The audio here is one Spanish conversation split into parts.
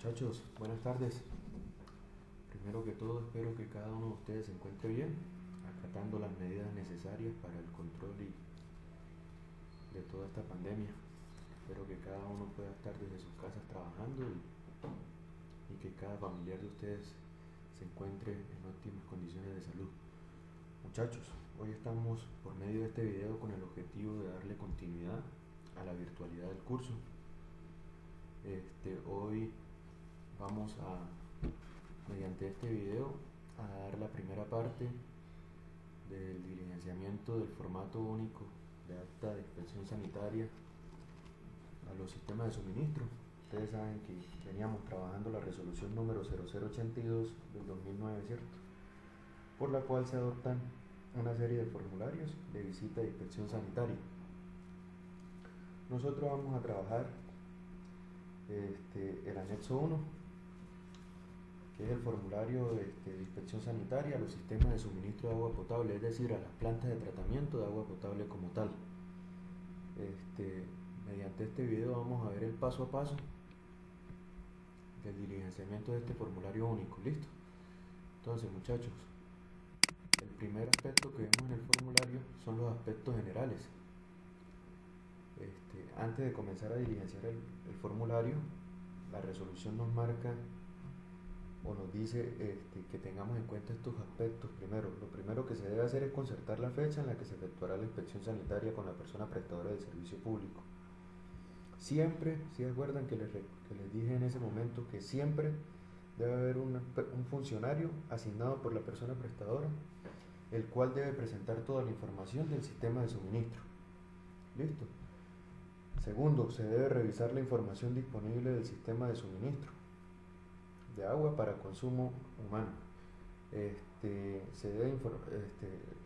Muchachos, buenas tardes. Primero que todo, espero que cada uno de ustedes se encuentre bien, acatando las medidas necesarias para el control de toda esta pandemia. Espero que cada uno pueda estar desde sus casas trabajando y que cada familiar de ustedes se encuentre en óptimas condiciones de salud. Muchachos, hoy estamos por medio de este video con el objetivo de darle continuidad a la virtualidad del curso. Hoy vamos mediante este video, a dar la primera parte del diligenciamiento del formato único de acta de inspección sanitaria a los sistemas de suministro. Ustedes saben que veníamos trabajando la resolución número 0082 del 2009, ¿cierto? Por la cual se adoptan una serie de formularios de visita de inspección sanitaria. Nosotros vamos a trabajar el anexo 1, que es el formulario de inspección sanitaria a los sistemas de suministro de agua potable, es decir, a las plantas de tratamiento de agua potable como tal. Mediante este video vamos a ver el paso a paso del diligenciamiento de este formulario único. ¿Listo? Entonces, muchachos, el primer aspecto que vemos en el formulario son los aspectos generales. Antes de comenzar a diligenciar el formulario, la resolución nos marca o nos dice que tengamos en cuenta estos aspectos. Lo primero que se debe hacer es concertar la fecha en la que se efectuará la inspección sanitaria con la persona prestadora del servicio público. Siempre, si acuerdan que les dije en ese momento que siempre debe haber un funcionario asignado por la persona prestadora, el cual debe presentar toda la información del sistema de suministro. ¿Listo? Segundo, se debe revisar la información disponible del sistema de suministro de agua para consumo humano. El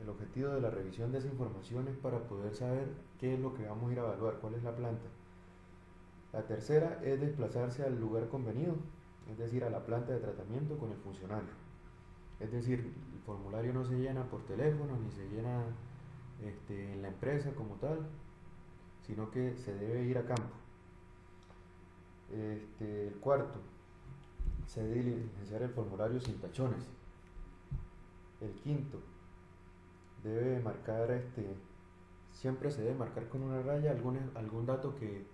objetivo de la revisión de esa información es para poder saber qué es lo que vamos a ir a evaluar, cuál es la planta. La tercera es desplazarse al lugar convenido, es decir, a la planta de tratamiento con el funcionario. Es decir, el formulario no se llena por teléfono ni se llena en la empresa como tal, sino que se debe ir a campo. El cuarto, se debe diligenciar el formulario sin tachones. El quinto, siempre se debe marcar con una raya algún dato que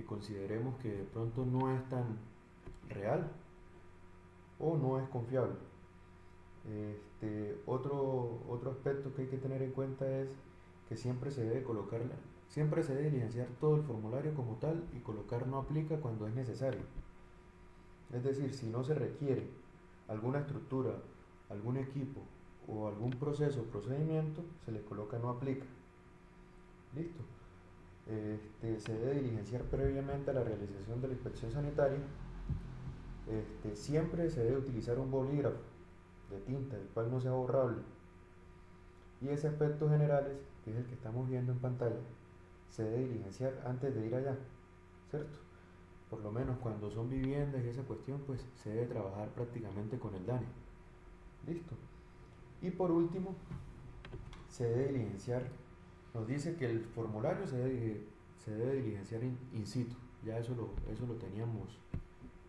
consideremos que de pronto no es tan real o no es confiable. Otro aspecto que hay que tener en cuenta es que siempre se debe diligenciar todo el formulario como tal y colocar no aplica cuando es necesario. Es decir, si no se requiere alguna estructura, algún equipo o algún proceso o procedimiento, se le coloca no aplica. ¿Listo? Se debe diligenciar previamente a la realización de la inspección sanitaria. Siempre se debe utilizar un bolígrafo de tinta, el cual no sea borrable. Y ese aspecto generales, que es el que estamos viendo en pantalla, se debe diligenciar antes de ir allá, ¿cierto? Por lo menos cuando son viviendas y esa cuestión, pues se debe trabajar prácticamente con el DANE. ¿Listo? Y por último, se debe diligenciar, nos dice que el formulario se debe diligenciar in situ. Ya eso lo teníamos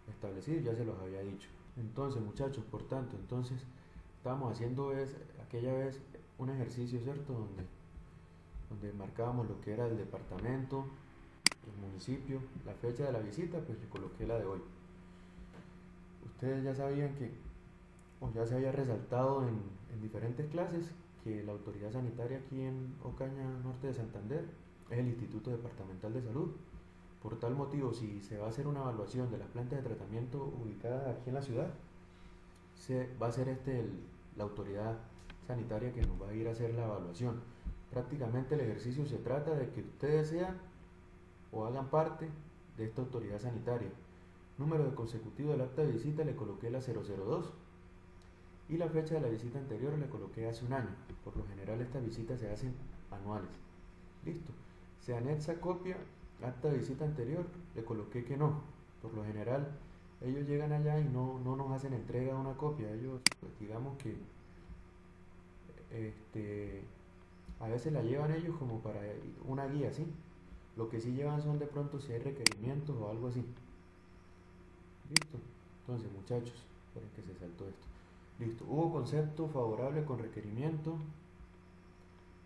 establecido, ya se los había dicho. Entonces, muchachos, por tanto, estábamos haciendo aquella vez un ejercicio, ¿cierto? Donde marcábamos lo que era el departamento, el municipio, la fecha de la visita, pues le coloqué la de hoy. Ustedes ya sabían o ya se había resaltado en diferentes clases, que la autoridad sanitaria aquí en Ocaña Norte de Santander es el Instituto Departamental de Salud. Por tal motivo, si se va a hacer una evaluación de las plantas de tratamiento ubicadas aquí en la ciudad, va a ser la autoridad sanitaria que nos va a ir a hacer la evaluación. Prácticamente el ejercicio se trata de que ustedes sean o hagan parte de esta autoridad sanitaria. Número de consecutivo del acta de visita le coloqué la 002 y la fecha de la visita anterior le coloqué hace un año. Por lo general estas visitas se hacen anuales. Listo. Se anexa copia acta de visita anterior, le coloqué que no. Por lo general ellos llegan allá y no nos hacen entrega de una copia. Ellos, pues, digamos que a veces la llevan ellos como para una guía, ¿sí? Lo que sí llevan son de pronto si hay requerimientos o algo así. Listo. Entonces, muchachos, esperen que se saltó esto. Listo. Hubo concepto favorable con requerimiento,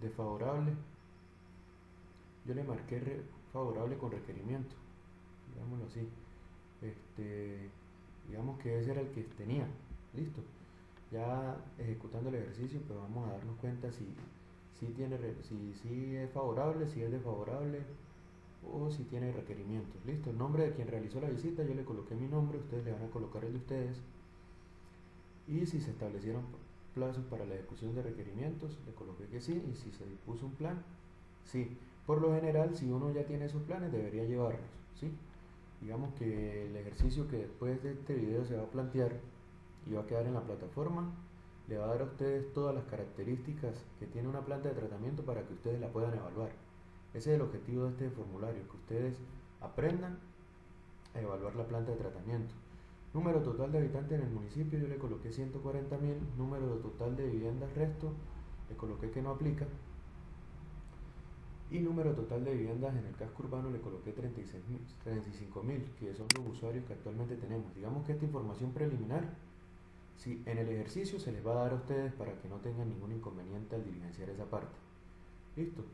desfavorable. Yo le marqué favorable con requerimiento, digámoslo así. Digamos que ese era el que tenía. Listo. Ya ejecutando el ejercicio, pues vamos a darnos cuenta si es favorable, si es desfavorable o si tiene requerimientos. Listo. El nombre de quien realizó la visita, yo le coloqué mi nombre, ustedes le van a colocar el de ustedes. Y si se establecieron plazos para la ejecución de requerimientos, le coloqué que sí. Y si se dispuso un plan, sí. Por lo general, si uno ya tiene esos planes, debería llevarlos, ¿sí? Digamos que el ejercicio que después de este video se va a plantear y va a quedar en la plataforma, le va a dar a ustedes todas las características que tiene una planta de tratamiento para que ustedes la puedan evaluar. Ese es el objetivo de este formulario, que ustedes aprendan a evaluar la planta de tratamiento. Número total de habitantes en el municipio, yo le coloqué 140.000. Número total de viviendas resto, le coloqué que no aplica. Y número total de viviendas en el casco urbano le coloqué 35.000, que son los usuarios que actualmente tenemos. Digamos que esta información preliminar, si en el ejercicio se les va a dar a ustedes para que no tengan ningún inconveniente al diligenciar esa parte. Listo.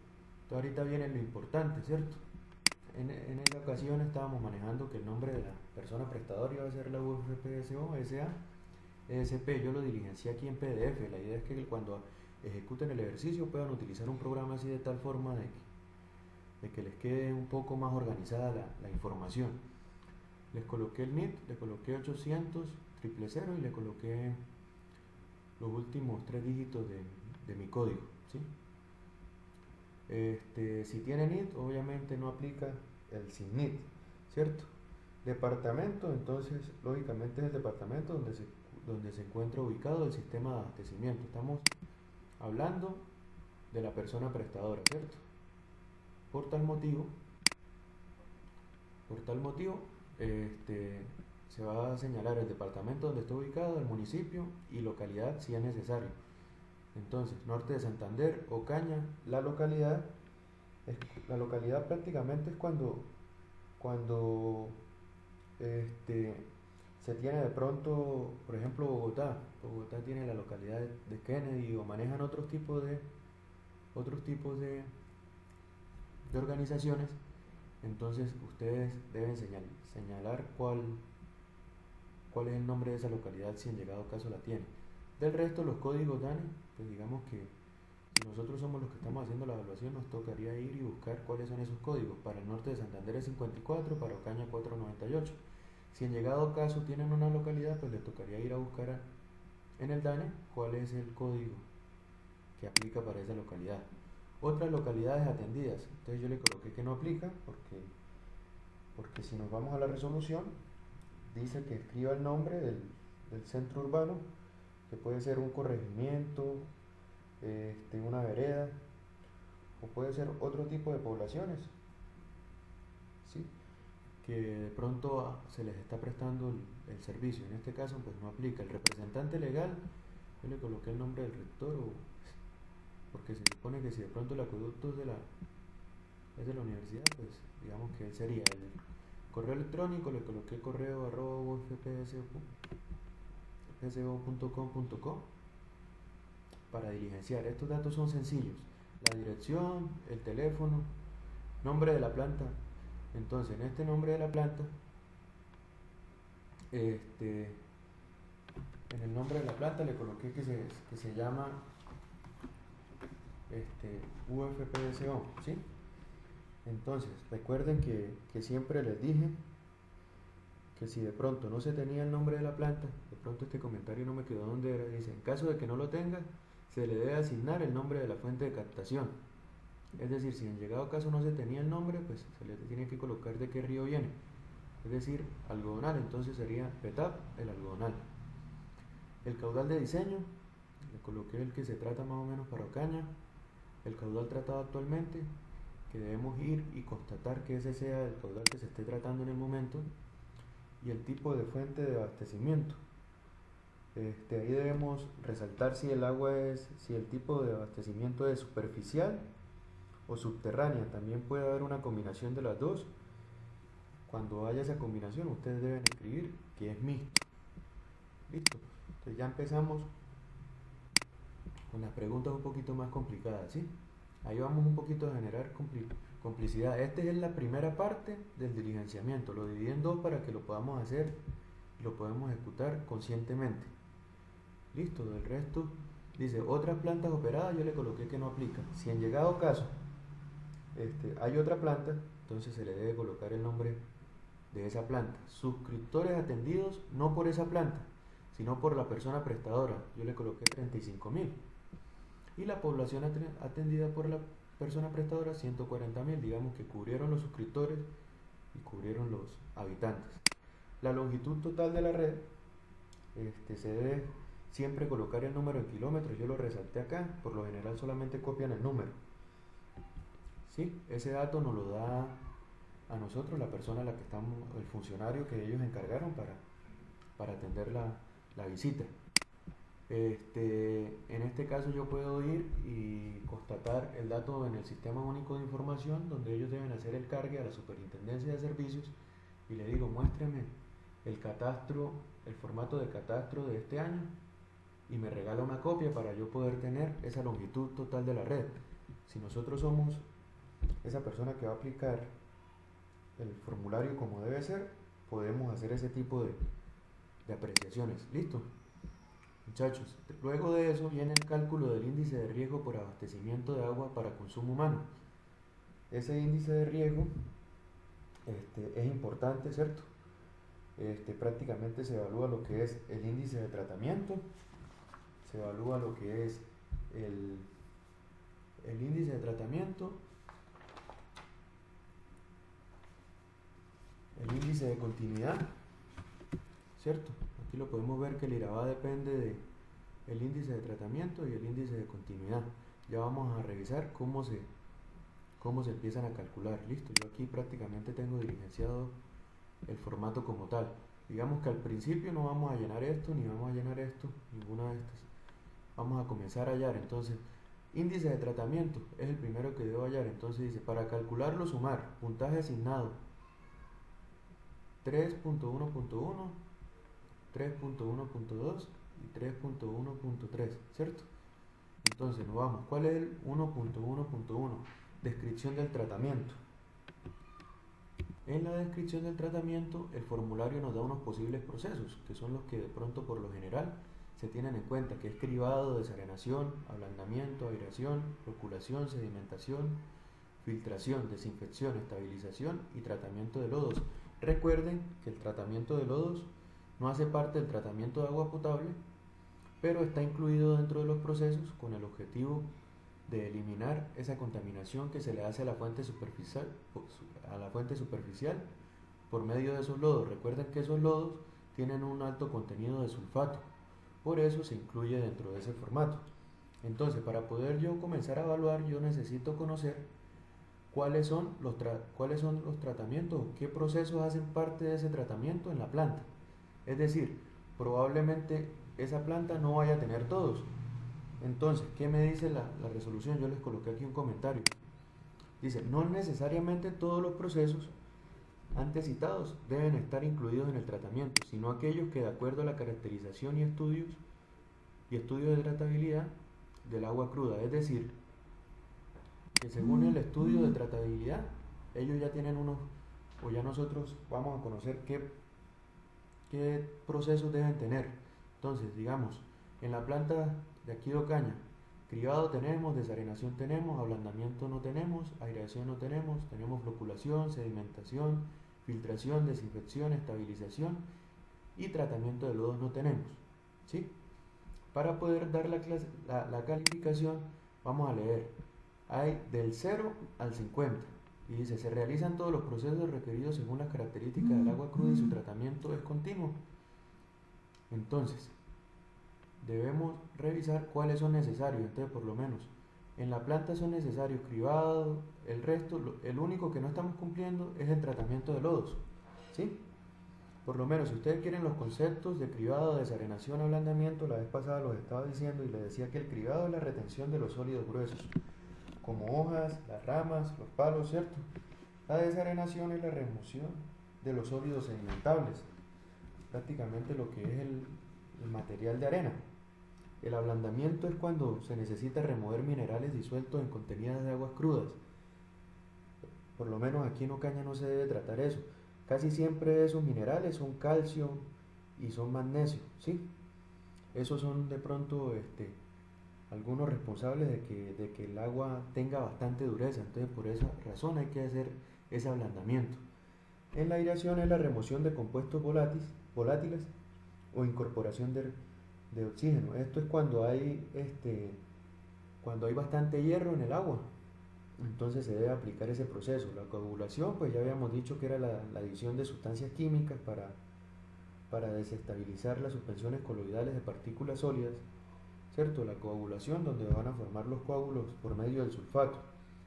Entonces ahorita viene lo importante, ¿cierto? En esa ocasión estábamos manejando que el nombre de la persona prestadora iba a ser la UFPSO, SA, ESP. Yo lo diligencié aquí en PDF. La idea es que cuando ejecuten el ejercicio puedan utilizar un programa así de tal forma de que les quede un poco más organizada la información. Les coloqué el NIT, le coloqué 800 000 y le coloqué los últimos 3 dígitos de mi código, ¿sí? Si tiene NIT, obviamente no aplica el sin NIT, ¿cierto? Departamento, entonces lógicamente es el departamento donde se encuentra ubicado el sistema de abastecimiento. Estamos hablando de la persona prestadora, ¿cierto? Por tal motivo, se va a señalar el departamento donde está ubicado, el municipio y localidad si es necesario. Entonces, norte de Santander, Ocaña, la localidad prácticamente es cuando se tiene de pronto, por ejemplo, Bogotá tiene la localidad de Kennedy, o manejan otros tipos de organizaciones. Entonces ustedes deben señalar cuál es el nombre de esa localidad si en llegado caso la tiene. Del resto, los códigos DANE, pues digamos que si nosotros somos los que estamos haciendo la evaluación, nos tocaría ir y buscar cuáles son esos códigos. Para el norte de Santander es 54, para Ocaña 498. Si en llegado caso tienen una localidad, pues les tocaría ir a buscar en el DANE cuál es el código que aplica para esa localidad. Otras localidades atendidas, entonces yo le coloqué que no aplica porque si nos vamos a la resolución, dice que escriba el nombre del centro urbano, que puede ser un corregimiento, una vereda, o puede ser otro tipo de poblaciones, ¿sí? Que de pronto se les está prestando el servicio. En este caso pues no aplica. El representante legal, yo le coloqué el nombre del rector, porque se supone que si de pronto el acueducto es de la universidad, pues digamos que él sería el correo electrónico. Le coloqué correo @ufpso.com.co para diligenciar. Estos datos son sencillos: la dirección, el teléfono, nombre de la planta. Entonces en este nombre de la planta, en el nombre de la planta le coloqué que se llama UFPSO, ¿sí? Entonces recuerden que siempre les dije que si de pronto no se tenía el nombre de la planta, de pronto este comentario no me quedó donde era, dice: en caso de que no lo tenga, se le debe asignar el nombre de la fuente de captación. Es decir, si en llegado caso no se tenía el nombre, pues se le tiene que colocar de qué río viene, es decir, algodonal. Entonces sería PETAP, el algodonal. El caudal de diseño, le coloqué el que se trata más o menos para Ocaña. El caudal tratado actualmente, que debemos ir y constatar que ese sea el caudal que se esté tratando en el momento. Y el tipo de fuente de abastecimiento, ahí debemos resaltar si el tipo de abastecimiento es superficial o subterránea. También puede haber una combinación de las dos. Cuando haya esa combinación, ustedes deben escribir que es mixto, Listo. Entonces ya empezamos con las preguntas un poquito más complicadas, ¿sí? Ahí vamos un poquito a generar complicidad. Esta es la primera parte del diligenciamiento. Lo dividí en dos para que lo podamos hacer y lo podemos ejecutar conscientemente. Listo, del resto dice otras plantas operadas, yo le coloqué que no aplica. Si en llegado caso hay otra planta, entonces se le debe colocar el nombre de esa planta. Suscriptores atendidos no por esa planta, sino por la persona prestadora. Yo le coloqué 35.000. Y la población atendida por la persona prestadora 140.000. Digamos que cubrieron los suscriptores y cubrieron los habitantes. La longitud total de la red se debe siempre colocar el número en kilómetros. Yo lo resalté acá. Por lo general solamente copian el número. ¿Sí? Ese dato nos lo da a nosotros la persona a la que estamos, el funcionario que ellos encargaron para atender la visita. En este caso yo puedo ir y constatar el dato en el Sistema Único de Información, donde ellos deben hacer el cargue a la Superintendencia de Servicios, y le digo, muéstreme el catastro, el formato de catastro de este año, y me regala una copia para yo poder tener esa longitud total de la red. Si nosotros somos esa persona que va a aplicar el formulario como debe ser, podemos hacer ese tipo de apreciaciones. ¿Listo? Muchachos, luego de eso viene el cálculo del índice de riesgo por abastecimiento de agua para consumo humano. Ese índice de riesgo es importante, ¿cierto? Prácticamente se evalúa lo que es el índice de tratamiento, se evalúa lo que es el índice de tratamiento, el índice de continuidad, ¿cierto? Aquí lo podemos ver que el IRABA depende del índice de tratamiento y el índice de continuidad. Ya vamos a revisar cómo se empiezan a calcular. Listo, yo aquí prácticamente tengo diligenciado el formato como tal. Digamos que al principio no vamos a llenar esto, ni vamos a llenar esto, ninguna de estas. Vamos a comenzar a hallar. Entonces, índice de tratamiento es el primero que debo hallar. Entonces dice, para calcularlo sumar, puntaje asignado 3.1.1, 3.1.2 y 3.1.3, ¿cierto? Entonces nos vamos. ¿Cuál es el 1.1.1? Descripción del tratamiento. En la descripción del tratamiento, el formulario nos da unos posibles procesos, que son los que de pronto por lo general se tienen en cuenta, que es cribado, desarenación, ablandamiento, aireación, loculación, sedimentación, filtración, desinfección, estabilización y tratamiento de lodos. Recuerden que el tratamiento de lodos no hace parte del tratamiento de agua potable, pero está incluido dentro de los procesos con el objetivo de eliminar esa contaminación que se le hace a la fuente superficial por medio de esos lodos. Recuerden que esos lodos tienen un alto contenido de sulfato, por eso se incluye dentro de ese formato. Entonces, para poder yo comenzar a evaluar, yo necesito conocer cuáles son los tratamientos, qué procesos hacen parte de ese tratamiento en la planta. Es decir, probablemente esa planta no vaya a tener todos. Entonces, ¿qué me dice la resolución? Yo les coloqué aquí un comentario. Dice, no necesariamente todos los procesos antes citados deben estar incluidos en el tratamiento, sino aquellos que de acuerdo a la caracterización y estudios de tratabilidad del agua cruda, es decir, que según el estudio de tratabilidad, ellos ya tienen unos, o ya nosotros vamos a conocer qué procesos deben tener. Entonces, digamos, en la planta de aquí de Ocaña, cribado tenemos, desarenación tenemos, ablandamiento no tenemos, aireación no tenemos, tenemos floculación, sedimentación, filtración, desinfección, estabilización y tratamiento de lodos no tenemos, ¿sí? Para poder dar la calificación, vamos a leer, hay del 0 al 50, y dice, se realizan todos los procesos requeridos según las características del agua cruda y su tratamiento es continuo. Entonces, debemos revisar cuáles son necesarios. Entonces, por lo menos, en la planta son necesarios cribado, el resto, el único que no estamos cumpliendo es el tratamiento de lodos, ¿sí? Por lo menos, si ustedes quieren los conceptos de cribado, desarenación, ablandamiento, la vez pasada los estaba diciendo y les decía que el cribado es la retención de los sólidos gruesos, como hojas, las ramas, los palos, ¿cierto? La desarenación es la remoción de los sólidos sedimentables, prácticamente lo que es el material de arena. El ablandamiento es cuando se necesita remover minerales disueltos en contenidas de aguas crudas. Por lo menos aquí en Ocaña no se debe tratar eso. Casi siempre esos minerales son calcio y son magnesio, ¿sí? Esos son de pronto algunos responsables de que el agua tenga bastante dureza. Entonces por esa razón hay que hacer ese ablandamiento. En la aireación es la remoción de compuestos volátiles o incorporación de oxígeno. Esto es cuando hay bastante hierro en el agua. Entonces se debe aplicar ese proceso. La coagulación, pues ya habíamos dicho que era la adición de sustancias químicas para desestabilizar las suspensiones coloidales de partículas sólidas, ¿cierto? La coagulación, donde van a formar los coágulos por medio del sulfato.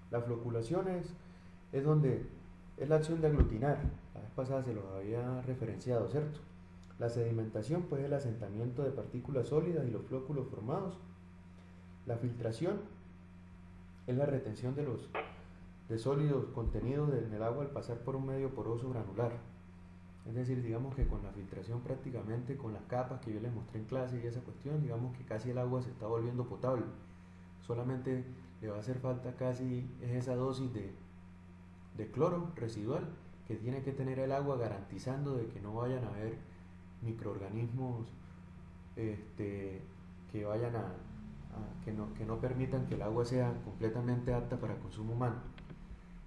La floculación es la acción de aglutinar. La vez pasada se los había referenciado, ¿cierto? La sedimentación, pues, es el asentamiento de partículas sólidas y los flóculos formados. La filtración es la retención de sólidos contenidos en el agua al pasar por un medio poroso granular. Es decir, digamos que con la filtración prácticamente, con las capas que yo les mostré en clase y esa cuestión, digamos que casi el agua se está volviendo potable. Solamente le va a hacer falta casi esa dosis de cloro residual que tiene que tener el agua, garantizando de que no vayan a haber microorganismos que vayan que no permitan que el agua sea completamente apta para consumo humano.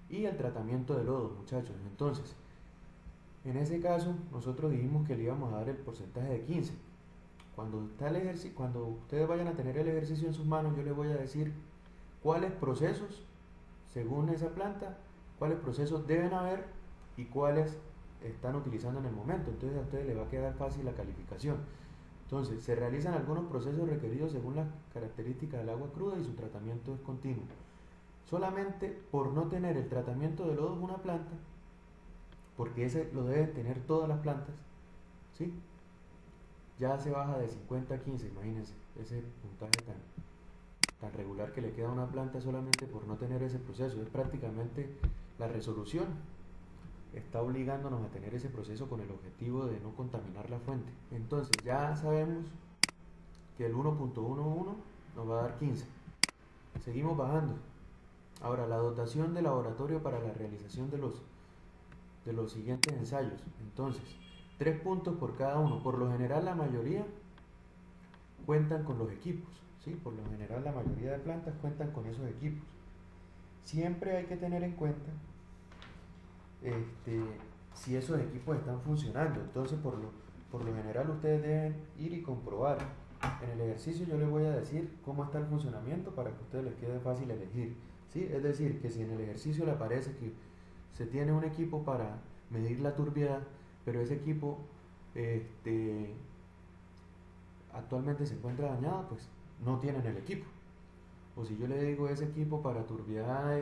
Y el tratamiento de lodo, muchachos. Entonces, en ese caso, nosotros dijimos que le íbamos a dar el porcentaje de 15. Cuando ustedes vayan a tener el ejercicio en sus manos, yo les voy a decir cuáles procesos, según esa planta, cuáles procesos deben haber y cuáles están utilizando en el momento. Entonces a ustedes les va a quedar fácil la calificación. Entonces, se realizan algunos procesos requeridos según las características del agua cruda y su tratamiento es continuo. Solamente por no tener el tratamiento de lodo en una planta, porque ese lo deben tener todas las plantas, ¿sí? Ya se baja de 50 a 15, imagínense, ese puntaje tan regular que le queda a una planta solamente por no tener ese proceso. Es prácticamente la resolución está obligándonos a tener ese proceso con el objetivo de no contaminar la fuente. Entonces ya sabemos que el 1.11 nos va a dar 15. Seguimos bajando. Ahora, la dotación de laboratorio para la realización de los siguientes ensayos. Entonces, 3 puntos por cada uno. Por lo general la mayoría cuentan con los equipos, ¿sí? Por lo general la mayoría de plantas cuentan con esos equipos. Siempre hay que tener en cuenta si esos equipos están funcionando. Entonces por lo general ustedes deben ir y comprobar. En el ejercicio yo les voy a decir cómo está el funcionamiento para que a ustedes les quede fácil elegir, ¿sí? Es decir, que si en el ejercicio le aparece que se tiene un equipo para medir la turbiedad, pero ese equipo actualmente se encuentra dañado, pues no tienen el equipo. O si yo le digo ese equipo para turbiedad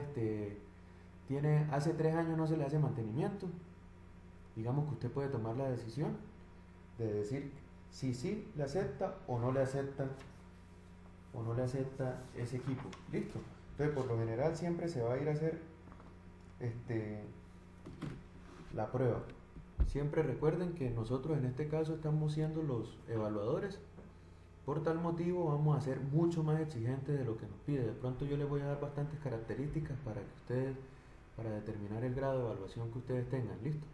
hace 3 años no se le hace mantenimiento, digamos que usted puede tomar la decisión de decir si sí le acepta o no le acepta ese equipo. Listo. Entonces por lo general siempre se va a ir a hacer la prueba. Siempre recuerden que nosotros en este caso estamos siendo los evaluadores. Por tal motivo vamos a ser mucho más exigentes de lo que nos pide. De pronto yo les voy a dar bastantes características para determinar el grado de evaluación que ustedes tengan. Listo.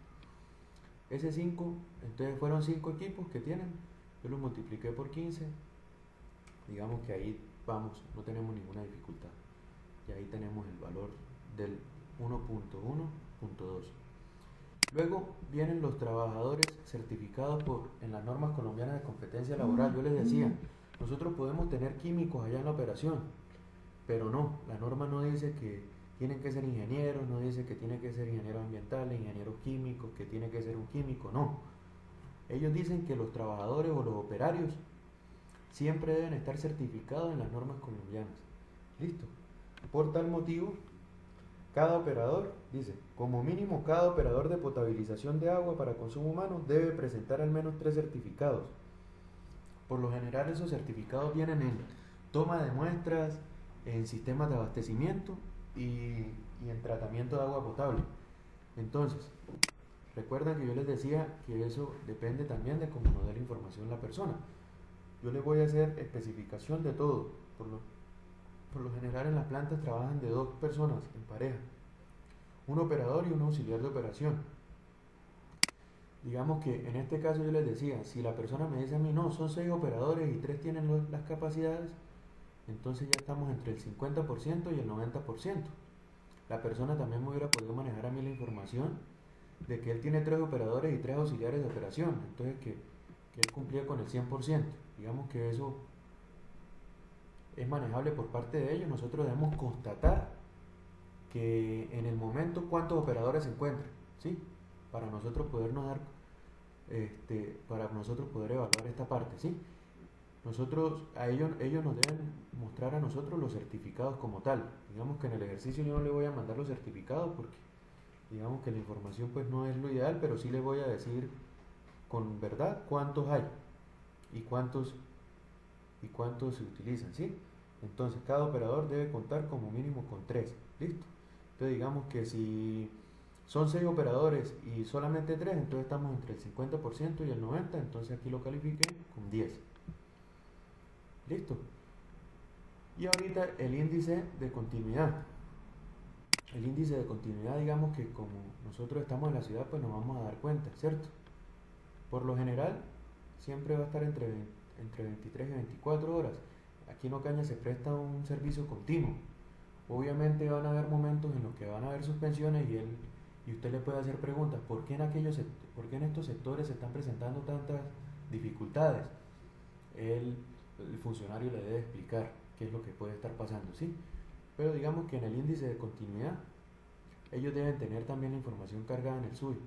Ese 5, entonces fueron 5 equipos que tienen. Yo los multipliqué por 15. Digamos que ahí vamos, no tenemos ninguna dificultad. Y ahí tenemos el valor del 1.1.2. Luego vienen los trabajadores certificados en las normas colombianas de competencia laboral. Yo les decía, nosotros podemos tener químicos allá en la operación, pero no, la norma no dice que tienen que ser ingenieros, no dice que tienen que ser ingenieros ambientales, ingenieros químicos, que tiene que ser un químico, no. Ellos dicen que los trabajadores o los operarios siempre deben estar certificados en las normas colombianas. Listo. Por tal motivo, cada operador, dice, como mínimo cada operador de potabilización de agua para consumo humano debe presentar al menos 3 certificados. Por lo general esos certificados vienen en toma de muestras, en sistemas de abastecimiento y en tratamiento de agua potable. Entonces, recuerden que yo les decía que eso depende también de cómo nos dé la información la persona. yo les voy a hacer especificación de todo. Por lo general en las plantas trabajan de 2 personas en pareja, un operador y un auxiliar de operación. Digamos que en este caso yo les decía, si la persona me dice a mí, no, son 6 operadores y 3 tienen las capacidades, entonces ya estamos entre el 50% y el 90%. La persona también me hubiera podido manejar a mí la información de que él tiene 3 operadores y 3 auxiliares de operación, entonces que él cumplía con el 100%. Digamos que eso es manejable por parte de ellos. Nosotros debemos constatar que en el momento cuántos operadores se encuentran, ¿sí? Para nosotros podernos dar, para nosotros poder evaluar esta parte, ¿sí? Ellos nos deben mostrar a nosotros los certificados como tal. Digamos que en el ejercicio yo no le voy a mandar los certificados porque digamos que la información pues no es lo ideal, pero sí le voy a decir con verdad cuántos hay y cuántos se utilizan, ¿sí? Entonces cada operador debe contar como mínimo con 3, ¿listo? Entonces digamos que si son 6 operadores y solamente 3, entonces estamos entre el 50% y el 90%, entonces aquí lo califiqué con 10. ¿Listo? Y ahorita el índice de continuidad. El índice de continuidad, digamos que como nosotros estamos en la ciudad, pues nos vamos a dar cuenta, ¿cierto? Por lo general, siempre va a estar entre 23 y 24 horas. Aquí en Ocaña se presta un servicio continuo. Obviamente van a haber momentos en los que van a haber suspensiones y usted le puede hacer preguntas, ¿por qué en estos sectores se están presentando tantas dificultades? El funcionario le debe explicar qué es lo que puede estar pasando, ¿sí? Pero digamos que en el índice de continuidad, ellos deben tener también la información cargada en el SUI.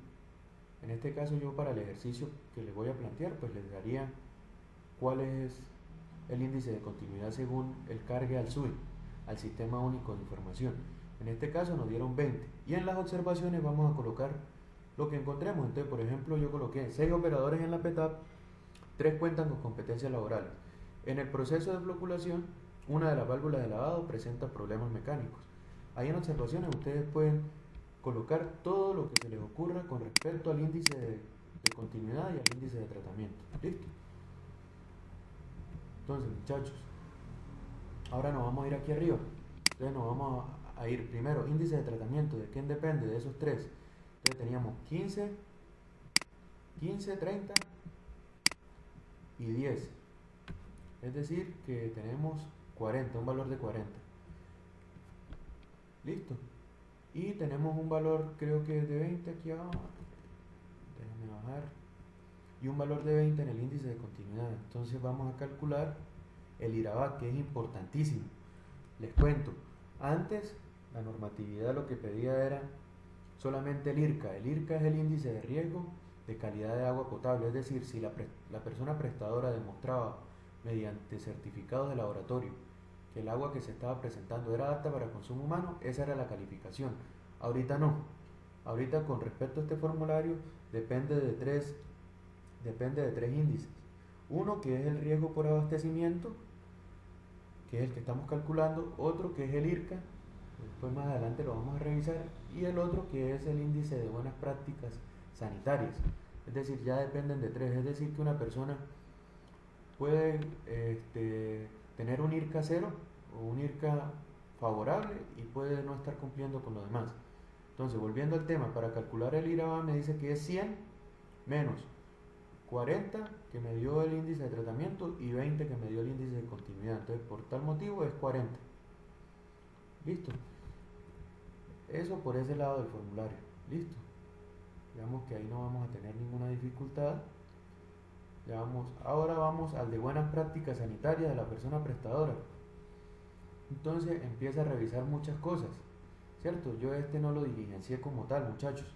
En este caso yo para el ejercicio que les voy a plantear, pues les daría cuál es el índice de continuidad según el cargue al SUI, al Sistema Único de Información. En este caso nos dieron 20 y en las observaciones vamos a colocar lo que encontremos. Entonces, por ejemplo, yo coloqué 6 operadores en la PETAP, 3 cuentan con competencias laborales. En el proceso de floculación, una de las válvulas de lavado presenta problemas mecánicos. Ahí en observaciones ustedes pueden colocar todo lo que se les ocurra con respecto al índice de continuidad y al índice de tratamiento. ¿Listo? Entonces, muchachos, ahora nos vamos a ir aquí arriba. Entonces nos vamos a ir primero, índice de tratamiento, ¿de quién depende? De esos 3. Entonces teníamos 15, 30 y 10. Es decir, que tenemos 40, un valor de 40. ¿Listo? Y tenemos un valor, creo que de 20 aquí abajo. Déjame bajar. Y un valor de 20 en el índice de continuidad. Entonces vamos a calcular el IRABAC, que es importantísimo. Les cuento, antes la normatividad lo que pedía era solamente el IRCA. El IRCA es el índice de riesgo de calidad de agua potable, es decir, si la persona prestadora demostraba mediante certificados de laboratorio que el agua que se estaba presentando era apta para consumo humano, esa era la calificación. Ahorita no. Ahorita con respecto a este formulario depende de tres índices. Uno que es el riesgo por abastecimiento, que es el que estamos calculando, otro que es el IRCA, después más adelante lo vamos a revisar, y el otro que es el índice de buenas prácticas sanitarias. Es decir, ya dependen de 3, es decir que una persona puede tener un IRCA 0 o un IRCA favorable y puede no estar cumpliendo con lo demás. Entonces, volviendo al tema, para calcular el IRABA me dice que es 100 menos 40 que me dio el índice de tratamiento y 20 que me dio el índice de continuidad. Entonces, por tal motivo es 40. ¿Listo? Eso por ese lado del formulario. ¿Listo? Digamos que ahí no vamos a tener ninguna dificultad. Ahora vamos al de buenas prácticas sanitarias de la persona prestadora. Entonces empieza a revisar muchas cosas, ¿cierto? Yo no lo diligencié como tal, muchachos.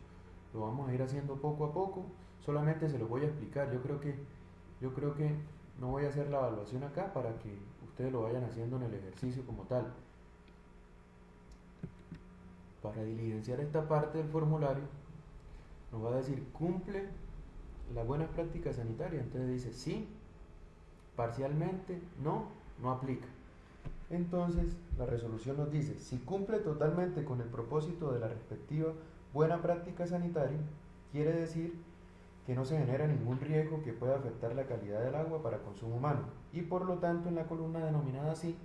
Lo vamos a ir haciendo poco a poco. Solamente se los voy a explicar. Yo creo que no voy a hacer la evaluación acá para que ustedes lo vayan haciendo en el ejercicio como tal. Para diligenciar esta parte del formulario, nos va a decir, ¿cumple las buenas prácticas sanitarias? Entonces dice, sí, parcialmente, no aplica. Entonces, la resolución nos dice, si cumple totalmente con el propósito de la respectiva buena práctica sanitaria, quiere decir que no se genera ningún riesgo que pueda afectar la calidad del agua para consumo humano. Y por lo tanto en la columna denominada sí,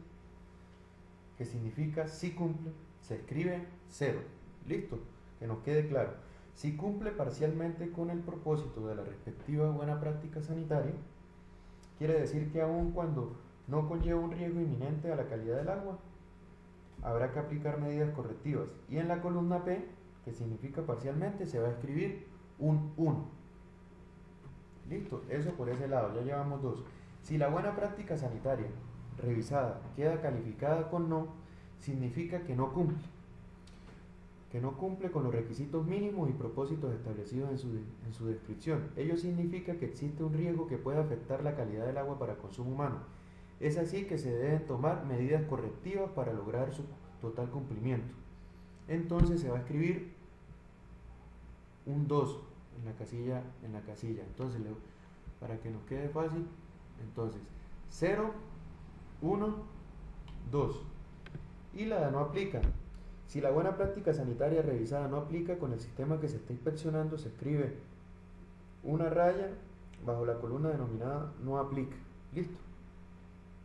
que significa si cumple, se escribe 0. Listo, que nos quede claro. Si cumple parcialmente con el propósito de la respectiva buena práctica sanitaria, quiere decir que aun cuando no conlleva un riesgo inminente a la calidad del agua, habrá que aplicar medidas correctivas. Y en la columna P, que significa parcialmente, se va a escribir un 1. Listo, eso por ese lado, ya llevamos 2. Si la buena práctica sanitaria revisada queda calificada con no, significa que no cumple con los requisitos mínimos y propósitos establecidos en su descripción. Ello significa que existe un riesgo que puede afectar la calidad del agua para consumo humano. Es así que se deben tomar medidas correctivas para lograr su total cumplimiento. Entonces se va a escribir un 2 en la casilla. Entonces, para que nos quede fácil, entonces 0, 1, 2. Y la no aplica. Si la buena práctica sanitaria revisada no aplica con el sistema que se está inspeccionando, se escribe una raya bajo la columna denominada no aplica. Listo.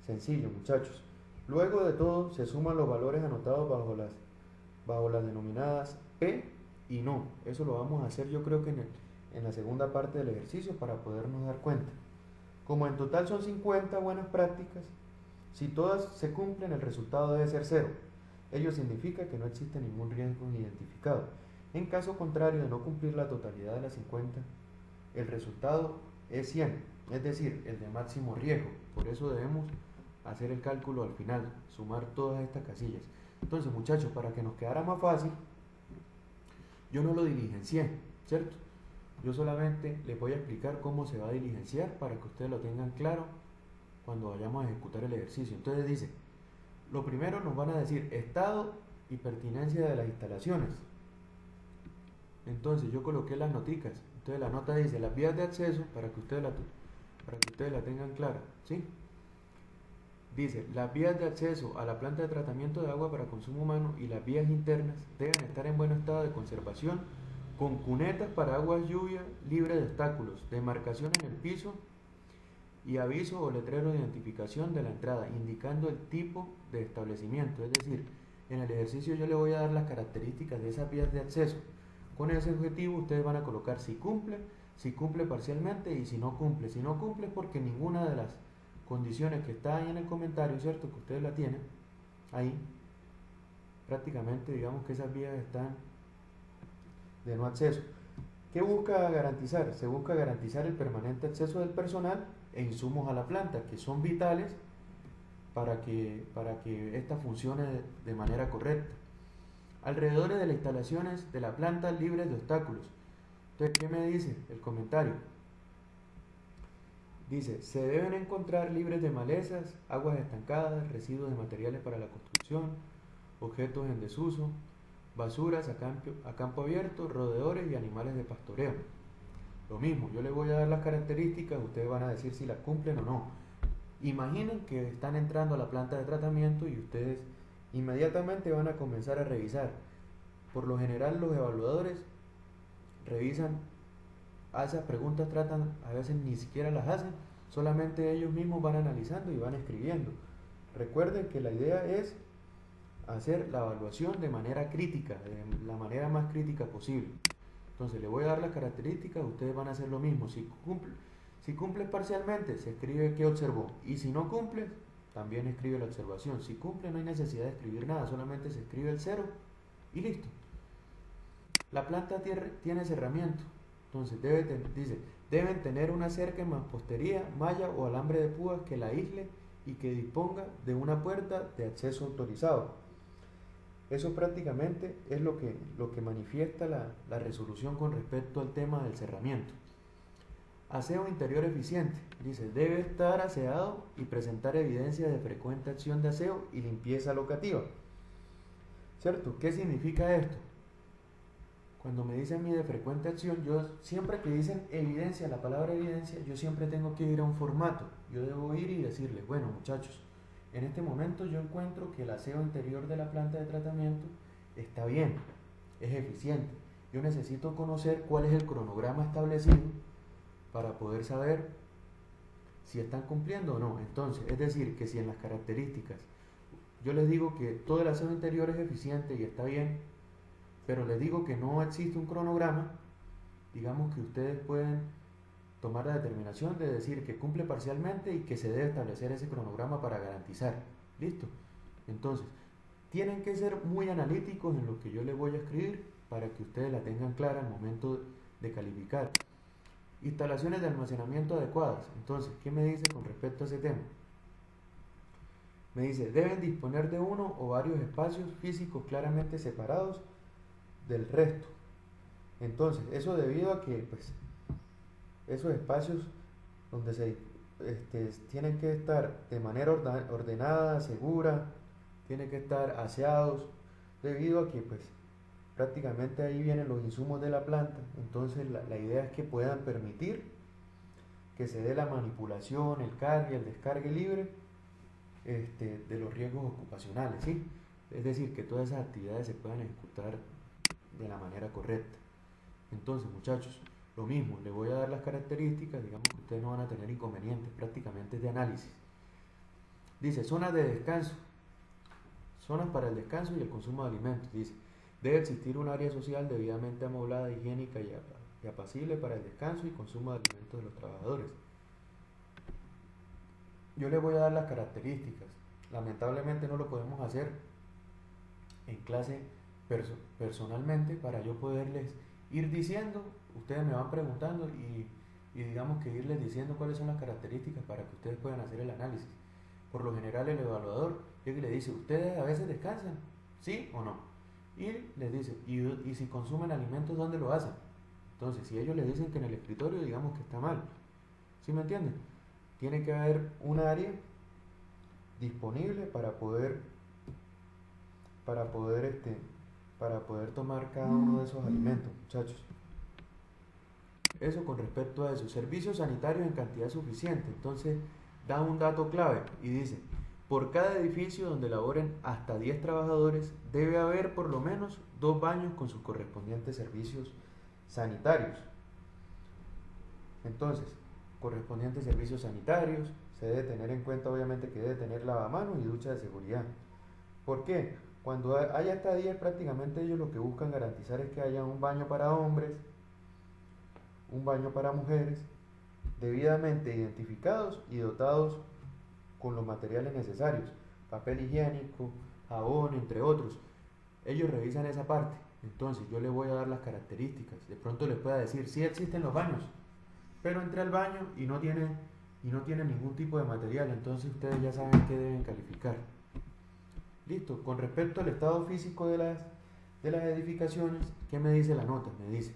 Sencillo, muchachos. Luego de todo, se suman los valores anotados bajo las denominadas P y no. Eso lo vamos a hacer yo creo que en la segunda parte del ejercicio para podernos dar cuenta. Como en total son 50 buenas prácticas, si todas se cumplen, el resultado debe ser 0. Ello significa que no existe ningún riesgo identificado. En caso contrario de no cumplir la totalidad de las 50, el resultado es 100, es decir, el de máximo riesgo. Por eso debemos hacer el cálculo al final, sumar todas estas casillas. Entonces, muchachos, para que nos quedara más fácil, yo no lo diligencié, ¿cierto? Yo solamente les voy a explicar cómo se va a diligenciar para que ustedes lo tengan claro cuando vayamos a ejecutar el ejercicio. Entonces dice, lo primero nos van a decir estado y pertinencia de las instalaciones. Entonces yo coloqué las noticas. Entonces la nota dice las vías de acceso para que ustedes la tengan clara, ¿sí? Dice, las vías de acceso a la planta de tratamiento de agua para consumo humano y las vías internas deben estar en buen estado de conservación, con cunetas para aguas lluvia libre de obstáculos, demarcación en el piso y aviso o letrero de identificación de la entrada, indicando el tipo de establecimiento. Es decir, en el ejercicio yo le voy a dar las características de esas vías de acceso. Con ese objetivo ustedes van a colocar si cumple parcialmente y si no cumple. Si no cumple es porque ninguna de las condiciones que está ahí en el comentario, ¿cierto? Que ustedes la tienen ahí, prácticamente digamos que esas vías están de no acceso. ¿Qué busca garantizar? Se busca garantizar el permanente acceso del personal e insumos a la planta, que son vitales para que esta funcione de manera correcta. Alrededores de las instalaciones de la planta libres de obstáculos. Entonces, ¿qué me dice el comentario? Dice, se deben encontrar libres de malezas, aguas estancadas, residuos de materiales para la construcción, objetos en desuso, basuras a campo abierto, roedores y animales de pastoreo. Lo mismo, yo les voy a dar las características, ustedes van a decir si las cumplen o no. Imaginen que están entrando a la planta de tratamiento y ustedes inmediatamente van a comenzar a revisar. Por lo general los evaluadores revisan, a esas preguntas tratan, a veces ni siquiera las hacen, solamente ellos mismos van analizando y van escribiendo. Recuerden que la idea es hacer la evaluación de manera crítica, de la manera más crítica posible. Entonces le voy a dar las características, ustedes van a hacer lo mismo. Si cumple parcialmente, se escribe qué observó, y si no cumple, también escribe la observación. Si cumple no hay necesidad de escribir nada, solamente se escribe el 0 y listo. La planta tiene cerramiento, entonces deben tener una cerca en mampostería, malla o alambre de púas que la aísle y que disponga de una puerta de acceso autorizado. Eso prácticamente es lo que manifiesta la resolución con respecto al tema del cerramiento. Aseo interior eficiente. Dice, debe estar aseado y presentar evidencia de frecuente acción de aseo y limpieza locativa. ¿Cierto? ¿Qué significa esto? Cuando me dicen de frecuente acción, yo siempre que dicen evidencia, la palabra evidencia, yo siempre tengo que ir a un formato. Yo debo ir y decirles, bueno muchachos, en este momento yo encuentro que el aseo interior de la planta de tratamiento está bien, es eficiente. Yo necesito conocer cuál es el cronograma establecido para poder saber si están cumpliendo o no. Entonces, es decir, que si en las características yo les digo que todo el aseo interior es eficiente y está bien, pero les digo que no existe un cronograma, digamos que ustedes pueden tomar la determinación de decir que cumple parcialmente y que se debe establecer ese cronograma para garantizar. ¿Listo? Entonces, tienen que ser muy analíticos en lo que yo les voy a escribir para que ustedes la tengan clara al momento de calificar. Instalaciones de almacenamiento adecuadas. Entonces, ¿qué me dice con respecto a ese tema? Me dice, deben disponer de uno o varios espacios físicos claramente separados del resto. Entonces, eso debido a que pues, esos espacios donde tienen que estar de manera ordenada, segura, tienen que estar aseados, debido a que pues, prácticamente ahí vienen los insumos de la planta. Entonces, la idea es que puedan permitir que se dé la manipulación, el cargue, el descargue libre de los riesgos ocupacionales, ¿sí? Es decir, que todas esas actividades se puedan ejecutar de la manera correcta. Entonces, muchachos, lo mismo, les voy a dar las características, digamos que ustedes no van a tener inconvenientes, prácticamente es de análisis. Dice, zonas de descanso, zonas para el descanso y el consumo de alimentos. Dice, debe existir un área social debidamente amoblada, higiénica y apacible para el descanso y consumo de alimentos de los trabajadores. Yo les voy a dar las características. Lamentablemente no lo podemos hacer en clase personalmente para yo poderles ir diciendo, ustedes me van preguntando y digamos que irles diciendo cuáles son las características para que ustedes puedan hacer el análisis. Por lo general el evaluador le dice, ¿ustedes a veces descansan? ¿Sí o no? Y les dice, y si consumen alimentos, ¿dónde lo hacen? Entonces, si ellos les dicen que en el escritorio, digamos que está mal. ¿Sí me entienden? Tiene que haber un área disponible para poder tomar cada uno de esos alimentos, muchachos. Eso con respecto a eso. Servicios sanitarios en cantidad suficiente. Entonces, da un dato clave y dice, por cada edificio donde laboren hasta 10 trabajadores, debe haber por lo menos 2 baños con sus correspondientes servicios sanitarios. Entonces, correspondientes servicios sanitarios, se debe tener en cuenta obviamente que debe tener lavamanos y ducha de seguridad. ¿Por qué? Cuando haya hasta 10, prácticamente ellos lo que buscan garantizar es que haya un baño para hombres, un baño para mujeres, debidamente identificados y dotados con los materiales necesarios, papel higiénico, jabón, entre otros. Ellos revisan esa parte. Entonces yo les voy a dar las características. De pronto les pueda decir, sí existen los baños, pero entré al baño y no tiene ningún tipo de material. Entonces ustedes ya saben qué deben calificar. Listo. Con respecto al estado físico de las edificaciones, ¿qué me dice la nota? Me dice,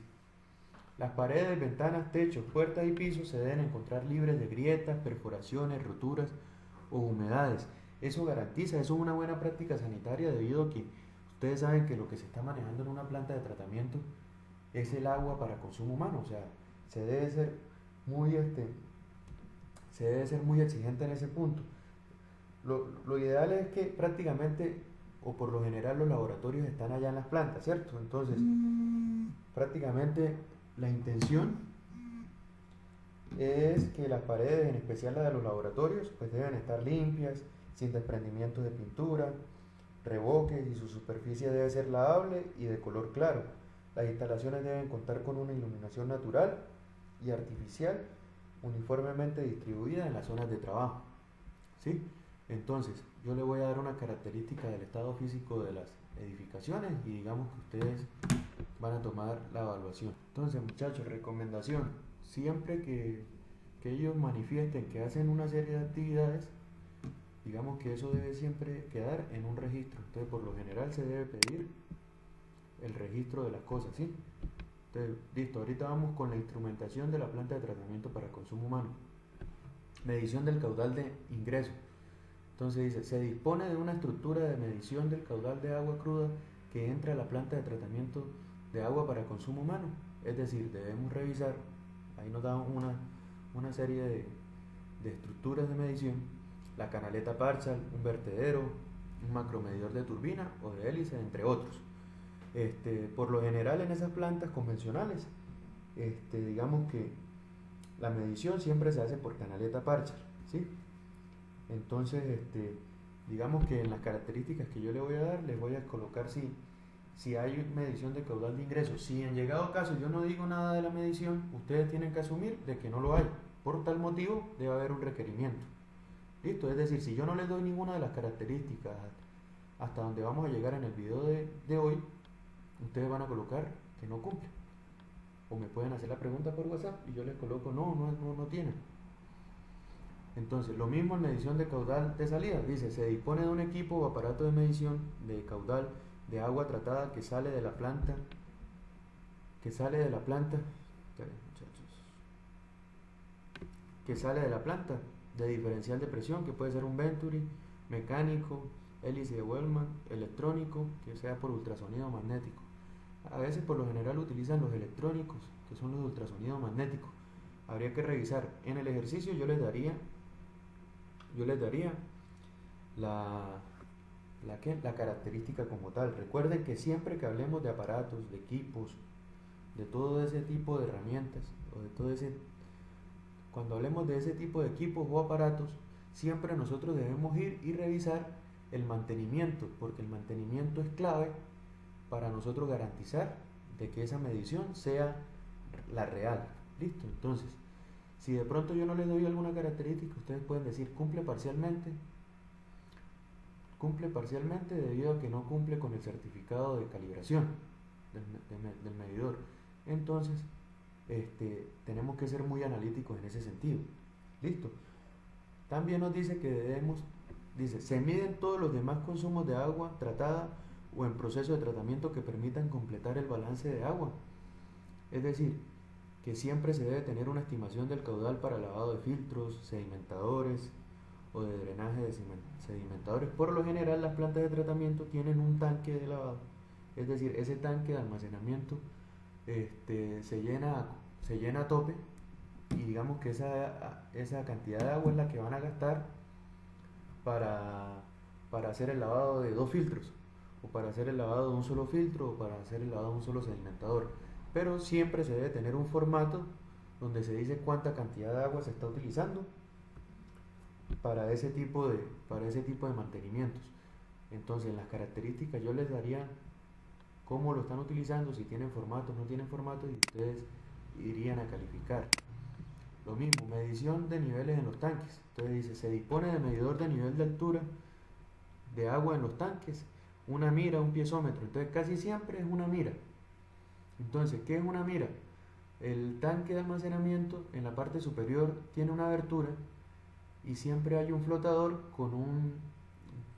las paredes, ventanas, techos, puertas y pisos se deben encontrar libres de grietas, perforaciones, roturas o humedades. Eso garantiza, eso es una buena práctica sanitaria debido a que ustedes saben que lo que se está manejando en una planta de tratamiento es el agua para consumo humano. O sea, se debe ser muy exigente en ese punto. Lo ideal es que prácticamente, o por lo general, los laboratorios están allá en las plantas, ¿cierto? Entonces, prácticamente la intención es que las paredes, en especial las de los laboratorios, pues deben estar limpias, sin desprendimientos de pintura, revoques, y su superficie debe ser lavable y de color claro. Las instalaciones deben contar con una iluminación natural y artificial uniformemente distribuida en las zonas de trabajo. ¿Sí? Entonces, yo le voy a dar una característica del estado físico de las edificaciones y digamos que ustedes van a tomar la evaluación. Entonces, muchachos, recomendación, siempre que ellos manifiesten que hacen una serie de actividades, digamos que eso debe siempre quedar en un registro. Entonces, por lo general se debe pedir el registro de las cosas, ¿sí? Entonces, listo, ahorita vamos con la instrumentación de la planta de tratamiento para consumo humano. Medición del caudal de ingreso. Entonces dice, se dispone de una estructura de medición del caudal de agua cruda que entra a la planta de tratamiento de agua para consumo humano. Es decir, debemos revisar, ahí nos da una serie de estructuras de medición, la canaleta Parshall, un vertedero, un macromedidor de turbina o de hélice, entre otros. Por lo general en esas plantas convencionales, digamos que la medición siempre se hace por canaleta Parcher, ¿sí? Entonces, digamos que en las características que yo le voy a dar, les voy a colocar si hay medición de caudal de ingresos. Si en llegado caso yo no digo nada de la medición, ustedes tienen que asumir de que no lo hay. Por tal motivo debe haber un requerimiento. ¿Listo? Es decir, si yo no les doy ninguna de las características hasta donde vamos a llegar en el video de hoy, ustedes van a colocar que no cumple. O me pueden hacer la pregunta por WhatsApp y yo les coloco no tienen. Entonces, lo mismo en medición de caudal de salida. Dice, se dispone de un equipo o aparato de medición de caudal de agua tratada que sale de la planta, esperen, muchachos, que sale de la planta de diferencial de presión, que puede ser un Venturi, mecánico, hélice de Wellman, electrónico, que sea por ultrasonido magnético. A veces por lo general utilizan los electrónicos, que son los de ultrasonido magnético. Habría que revisar. En el ejercicio yo les daría la característica como tal. Recuerden que siempre que hablemos de aparatos, de equipos, de todo ese tipo de herramientas, cuando hablemos de ese tipo de equipos o aparatos, siempre nosotros debemos ir y revisar el mantenimiento, porque el mantenimiento es clave para nosotros garantizar de que esa medición sea la real. Listo. Entonces, si de pronto yo no les doy alguna característica, ustedes pueden decir cumple parcialmente debido a que no cumple con el certificado de calibración del medidor. Entonces, tenemos que ser muy analíticos en ese sentido. Listo. También nos dice que se miden todos los demás consumos de agua tratada o en proceso de tratamiento que permitan completar el balance de agua. Es decir, que siempre se debe tener una estimación del caudal para lavado de filtros, sedimentadores o de drenaje de sedimentadores. Por lo general las plantas de tratamiento tienen un tanque de lavado, es decir, ese tanque de almacenamiento se llena a tope, y digamos que esa cantidad de agua es la que van a gastar para hacer el lavado de 2 filtros, o para hacer el lavado de un solo filtro, o para hacer el lavado de un solo sedimentador. Pero siempre se debe tener un formato donde se dice cuánta cantidad de agua se está utilizando para ese tipo de mantenimientos. Entonces, en las características yo les daría cómo lo están utilizando, si tienen formatos, no tienen formatos, y ustedes irían a calificar. Lo mismo, medición de niveles en los tanques. Entonces dice, se dispone de medidor de nivel de altura de agua en los tanques, una mira, un piezómetro. Entonces casi siempre es una mira. Entonces, ¿qué es una mira? El tanque de almacenamiento en la parte superior tiene una abertura y siempre hay un flotador con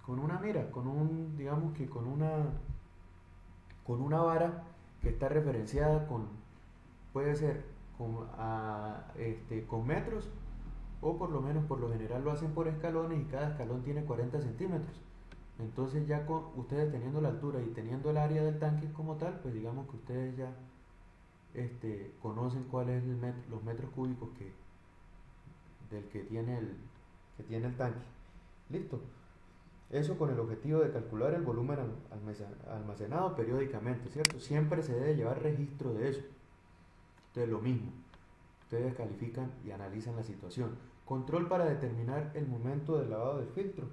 una mira, digamos que con una vara que está referenciada puede ser con metros, o por lo general lo hacen por escalones, y cada escalón tiene 40 centímetros. Entonces ya ustedes teniendo la altura y teniendo el área del tanque como tal, pues digamos que ustedes ya conocen cuál es los metros cúbicos que tiene el tanque. Listo. Eso con el objetivo de calcular el volumen almacenado periódicamente, ¿cierto? Siempre se debe llevar registro de eso. Entonces lo mismo, ustedes califican y analizan la situación. Control para determinar el momento del lavado del filtro.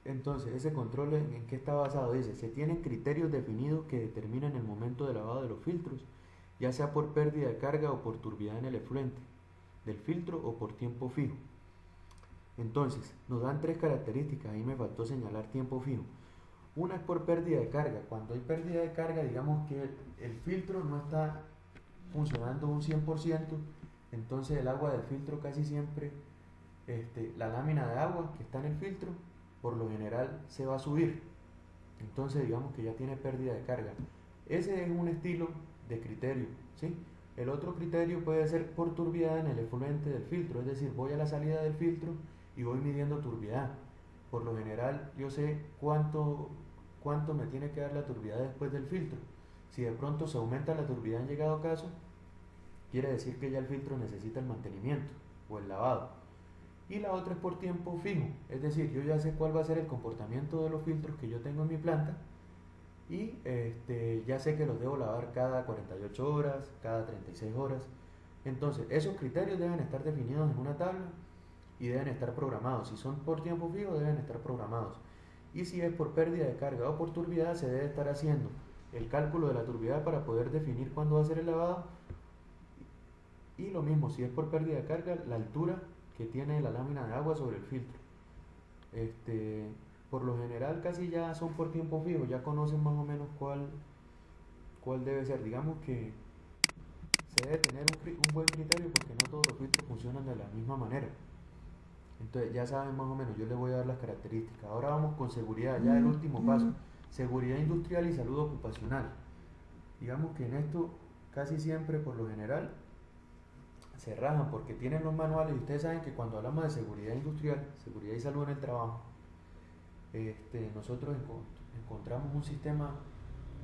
Entonces, ese control ¿en qué está basado? Dice, se tienen criterios definidos que determinan el momento de lavado de los filtros, ya sea por pérdida de carga o por turbidez en el efluente del filtro o por tiempo fijo. Entonces, nos dan 3 características, ahí me faltó señalar tiempo fijo. Una es por pérdida de carga. Cuando hay pérdida de carga, digamos que el filtro no está funcionando un 100%, entonces el agua del filtro casi siempre, la lámina de agua que está en el filtro, por lo general se va a subir. Entonces digamos que ya tiene pérdida de carga. Ese es un estilo de criterio, ¿sí? El otro criterio puede ser por turbidez en el efluente del filtro, es decir, voy a la salida del filtro y voy midiendo turbidez. Por lo general yo sé cuánto me tiene que dar la turbidez después del filtro. Si de pronto se aumenta la turbidez en llegado caso, quiere decir que ya el filtro necesita el mantenimiento o el lavado. Y la otra es por tiempo fijo, es decir, yo ya sé cuál va a ser el comportamiento de los filtros que yo tengo en mi planta, y ya sé que los debo lavar cada 48 horas, cada 36 horas. Entonces, esos criterios deben estar definidos en una tabla y deben estar programados. Si son por tiempo fijo, deben estar programados. Y si es por pérdida de carga o por turbidez, se debe estar haciendo el cálculo de la turbidez para poder definir cuándo va a ser el lavado. Y lo mismo, si es por pérdida de carga, la altura que tiene la lámina de agua sobre el filtro. Por lo general casi ya son por tiempo fijo, ya conocen más o menos cuál debe ser. Digamos que se debe tener un buen criterio porque no todos los filtros funcionan de la misma manera. Entonces ya saben más o menos, yo les voy a dar las características. Ahora vamos con seguridad, ya el último paso. Seguridad industrial y salud ocupacional. Digamos que en esto casi siempre por lo general se rajan porque tienen los manuales y ustedes saben que cuando hablamos de seguridad industrial, seguridad y salud en el trabajo, nosotros encontramos un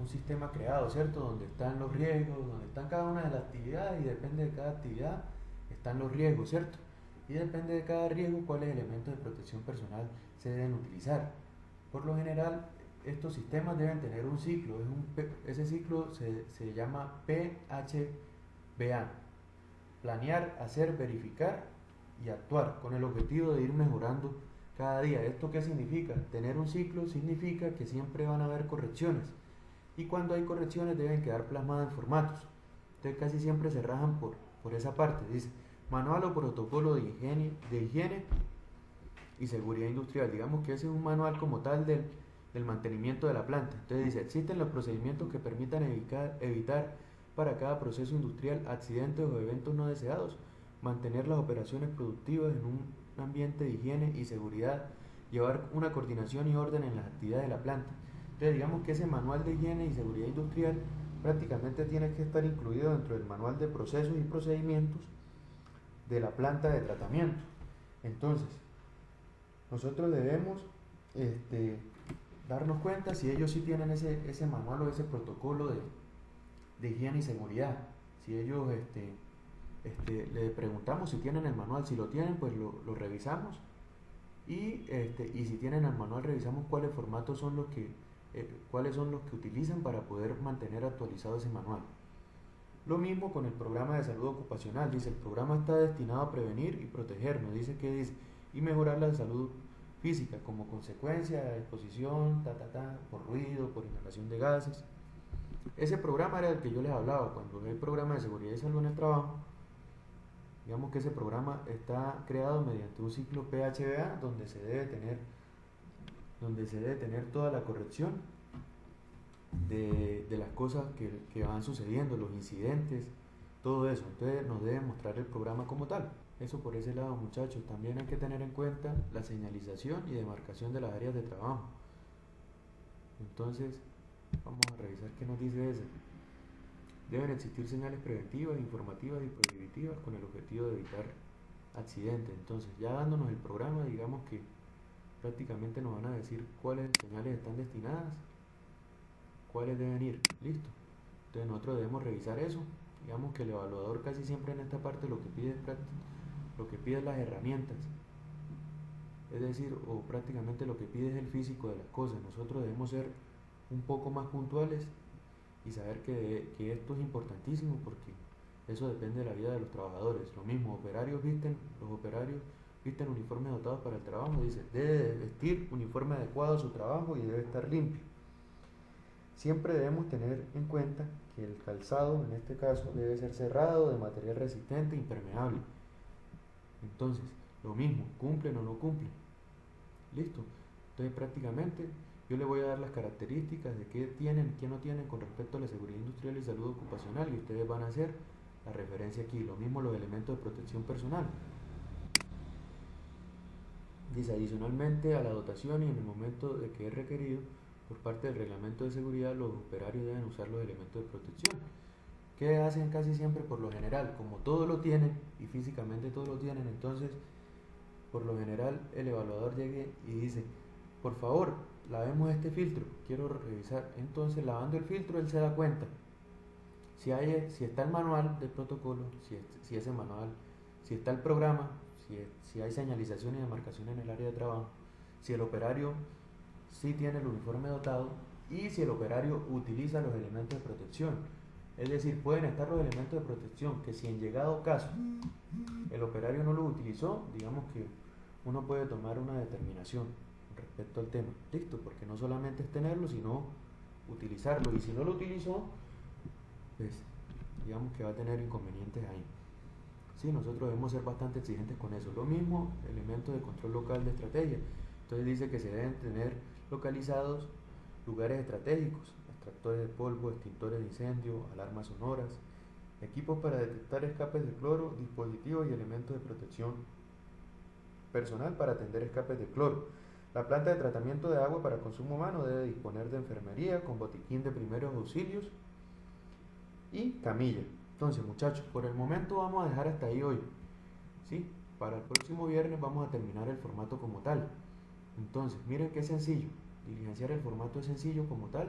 sistema creado, ¿cierto? Donde están los riesgos, donde están cada una de las actividades y depende de cada actividad están los riesgos, ¿cierto? Y depende de cada riesgo cuáles elementos de protección personal se deben utilizar. Por lo general, estos sistemas deben tener un ciclo, ese ciclo se llama PHBA, planear, hacer, verificar y actuar, con el objetivo de ir mejorando cada día. ¿Esto qué significa? Tener un ciclo significa que siempre van a haber correcciones y cuando hay correcciones deben quedar plasmadas en formatos. Entonces casi siempre se rajan por esa parte. Dice, manual o protocolo de higiene y seguridad industrial. Digamos que ese es un manual como tal del mantenimiento de la planta. Entonces dice, existen los procedimientos que permitan evitar para cada proceso industrial accidentes o eventos no deseados, mantener las operaciones productivas en un ambiente de higiene y seguridad, llevar una coordinación y orden en las actividades de la planta. Entonces digamos que ese manual de higiene y seguridad industrial prácticamente tiene que estar incluido dentro del manual de procesos y procedimientos de la planta de tratamiento. Entonces, nosotros debemos darnos cuenta si ellos sí tienen ese manual o ese protocolo de higiene y seguridad. Si ellos le preguntamos si tienen el manual, si lo tienen, pues lo revisamos y si tienen el manual revisamos cuáles formatos son cuáles son los que utilizan para poder mantener actualizado ese manual. Lo mismo con el programa de salud ocupacional. Dice, el programa está destinado a prevenir y protegernos. Dice y mejorar la salud física como consecuencia de exposición, por ruido, por inhalación de gases. Ese programa era el que yo les hablaba cuando el programa de seguridad y salud en el trabajo. Digamos que ese programa está creado mediante un ciclo PHBA donde se debe tener toda la corrección de las cosas que van sucediendo, los incidentes, todo eso. Entonces nos debe mostrar el programa como tal. Eso por ese lado, muchachos. También hay que tener en cuenta la señalización y demarcación de las áreas de trabajo. Entonces vamos a revisar qué nos dice ese. Deben existir señales preventivas, informativas y prohibitivas con el objetivo de evitar accidentes. Entonces, ya dándonos el programa, digamos que prácticamente nos van a decir cuáles señales están destinadas, cuáles deben ir. Listo. Entonces nosotros debemos revisar eso. Digamos que el evaluador casi siempre en esta parte lo que pide es las herramientas. Es decir, o prácticamente lo que pide es el físico de las cosas. Nosotros debemos ser un poco más puntuales y saber que esto es importantísimo porque eso depende de la vida de los trabajadores. Lo mismo, los operarios visten uniformes dotados para el trabajo. Dice, debe vestir uniforme adecuado a su trabajo y debe estar limpio. Siempre debemos tener en cuenta que el calzado, en este caso, debe ser cerrado, de material resistente e impermeable. Entonces, lo mismo, ¿cumplen o no cumplen? Listo. Entonces, prácticamente, yo les voy a dar las características de qué tienen y qué no tienen con respecto a la seguridad industrial y salud ocupacional y ustedes van a hacer la referencia aquí. Lo mismo los elementos de protección personal. Dice, adicionalmente a la dotación y en el momento de que es requerido por parte del reglamento de seguridad, los operarios deben usar los elementos de protección. ¿Qué hacen casi siempre por lo general? Como todos lo tienen y físicamente todos lo tienen, entonces por lo general el evaluador llega y dice, por favor, lavemos este filtro, quiero revisar. Entonces lavando el filtro él se da cuenta si está el manual del protocolo, si ese manual, si está el programa, si hay señalización y demarcación en el área de trabajo, si el operario sí tiene el uniforme dotado y si el operario utiliza los elementos de protección. Es decir, pueden estar los elementos de protección que si en llegado caso el operario no los utilizó, digamos que uno puede tomar una determinación respecto al tema. Listo, porque no solamente es tenerlo, sino utilizarlo. Y si no lo utilizó, pues digamos que va a tener inconvenientes ahí. Sí, nosotros debemos ser bastante exigentes con eso. Lo mismo, elementos de control local de estrategia. Entonces dice que se deben tener localizados lugares estratégicos, extractores de polvo, extintores de incendio, alarmas sonoras, equipos para detectar escapes de cloro, dispositivos y elementos de protección personal para atender escapes de cloro. La planta de tratamiento de agua para consumo humano debe disponer de enfermería con botiquín de primeros auxilios y camilla. Entonces, muchachos, por el momento vamos a dejar hasta ahí hoy. ¿Sí? Para el próximo viernes vamos a terminar el formato como tal. Entonces, miren qué sencillo. Diligenciar el formato es sencillo como tal.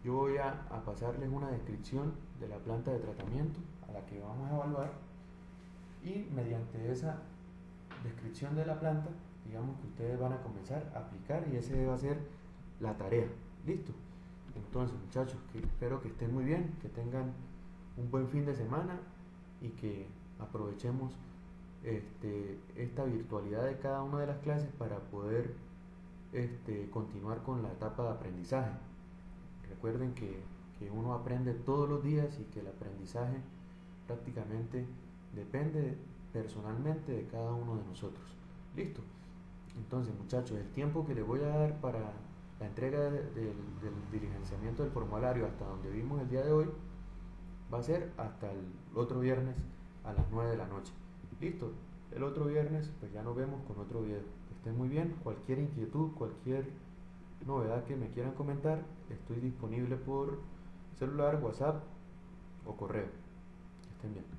Yo voy a pasarles una descripción de la planta de tratamiento a la que vamos a evaluar y mediante esa descripción de la planta, digamos que ustedes van a comenzar a aplicar y ese va a ser la tarea. ¿Listo? Entonces, muchachos, espero que estén muy bien, que tengan un buen fin de semana y que aprovechemos esta virtualidad de cada una de las clases para poder continuar con la etapa de aprendizaje. Recuerden que uno aprende todos los días y que el aprendizaje prácticamente depende personalmente de cada uno de nosotros. ¿Listo? Entonces, muchachos, el tiempo que les voy a dar para la entrega del diligenciamiento del formulario hasta donde vimos el día de hoy va a ser hasta el otro viernes a las 9 de la noche. ¿Listo? El otro viernes pues ya nos vemos con otro video. Que estén muy bien. Cualquier inquietud, cualquier novedad que me quieran comentar, estoy disponible por celular, WhatsApp o correo. Que estén bien.